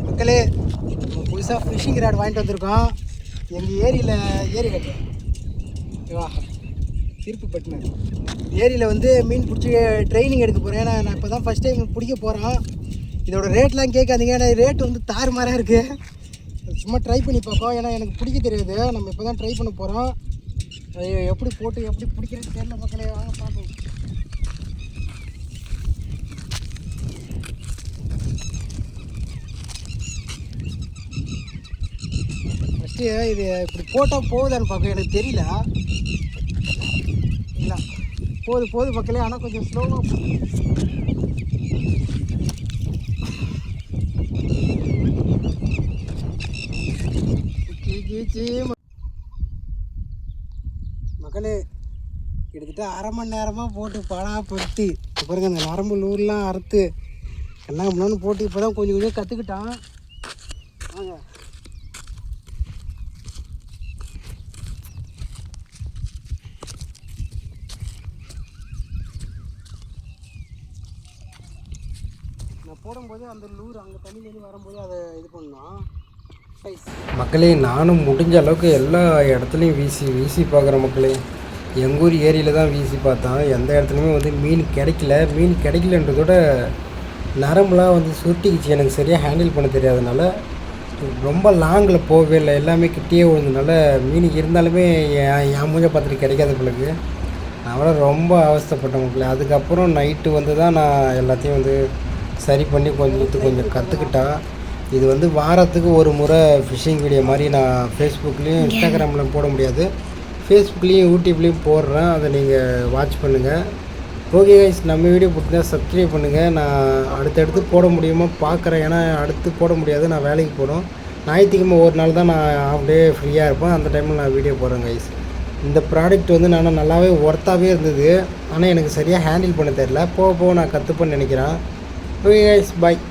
மக்களே, நம்ம புதுசாக ஃபிஷிங் ராட் வாங்கிட்டு வந்திருக்கோம். எங்கள் ஏரி கட்டு ஓகேவா, திருப்பு பட்டினேன் ஏரியில் வந்து மீன் பிடிச்சி ட்ரைனிங் எடுக்க போகிறேன். ஏன்னா நான் இப்போ தான் ஃபஸ்ட் டைம் பிடிக்க போகிறோம். இதோட ரேட்லாம் கேட்காதீங்க, ஏன்னா ரேட் வந்து தாறுமாறாக இருக்குது. சும்மா ட்ரை பண்ணி பார்ப்போம். ஏன்னா எனக்கு பிடிக்க தெரியாது, நம்ம இப்போ தான் ட்ரை பண்ண போகிறோம். எப்படி போட்டு எப்படி பிடிக்கிறது தெரியல மக்களே, வாங்க பார்ப்போம். ஃபஸ்ட்டு இது இப்படி போட்டால் போகுதான்னு பார்க்க எனக்கு தெரியல. இல்லை போகுது மக்களே, ஆனால் கொஞ்சம் ஸ்லோவாக மக்களே. கிட்டத்தட்ட அரை மணி நேரமாக போட்டு படுத்தி பாருங்க, அந்த நரம்பு நூறுலாம் அறுத்து என்ன பண்ணணும்னு போட்டு இப்போ தான் கொஞ்சம் கொஞ்சம் கற்றுக்கிட்டான். வாங்க நான் போடும்போது அந்த லூர் அங்கே தண்ணியிலேருந்து வரும்போது அதை இது பண்ணோம். மக்களே, நானும் முடிஞ்ச அளவுக்கு எல்லா இடத்துலையும் வீசி பார்க்குறேன் மக்களே. எங்கள் ஊர் ஏரியில் தான் வீசி பார்த்தேன். எந்த இடத்துலையுமே வந்து மீன் கிடைக்கலன்றதோட நரம்புலாம் வந்து சுருட்டிக்கிச்சு. எனக்கு சரியாக ஹேண்டில் பண்ண தெரியாதனால ரொம்ப லாங்கில் போகவே இல்லை, எல்லாமே கிட்டேயே விழுந்ததுனால மீன் இருந்தாலுமே என் மூஞ்ச பார்த்துட்டு கிடைக்காத பிள்ளைக்கு நான் ரொம்ப அவஸ்தைப்பட்டேன் மக்களே. அதுக்கப்புறம் நைட்டு வந்து தான் நான் எல்லாத்தையும் வந்து சரி பண்ணி கொஞ்சம் கற்றுக்கிட்டேன். இது வந்து வாரத்துக்கு ஒரு முறை ஃபிஷிங் வீடியோ மாதிரி நான் ஃபேஸ்புக்லேயும் இன்ஸ்டாகிராமில் போட முடியாது, ஃபேஸ்புக்லேயும் யூடியூப்லேயும் போடுறேன். அதை நீங்கள் வாட்ச் பண்ணுங்கள். ஓகே கைஸ், நம்ம வீடியோ பிடிச்சிருந்தா சப்ஸ்கிரைப் பண்ணுங்கள். நான் அடுத்தடுத்து போட முடியுமா பார்க்குறேன். ஏன்னா அடுத்து போட முடியாது, நான் வேலைக்கு போகிறோம். ஞாயிற்றுக்கிழமை ஒரு நாள் தான் நான் ஹாஃப் டே ஃப்ரீயாக இருப்பேன். அந்த டைமில் நான் வீடியோ போடுறேன் கைஸ். இந்த ப்ராடக்ட் வந்து நான் நல்லாவே ஒர்த்தாகவே இருந்தது, ஆனால் எனக்கு சரியாக ஹேண்டில் பண்ண தெரியல. போக நான் கற்றுப்பேன்னு நினைக்கிறேன். ஓகே கைஸ், பாய்.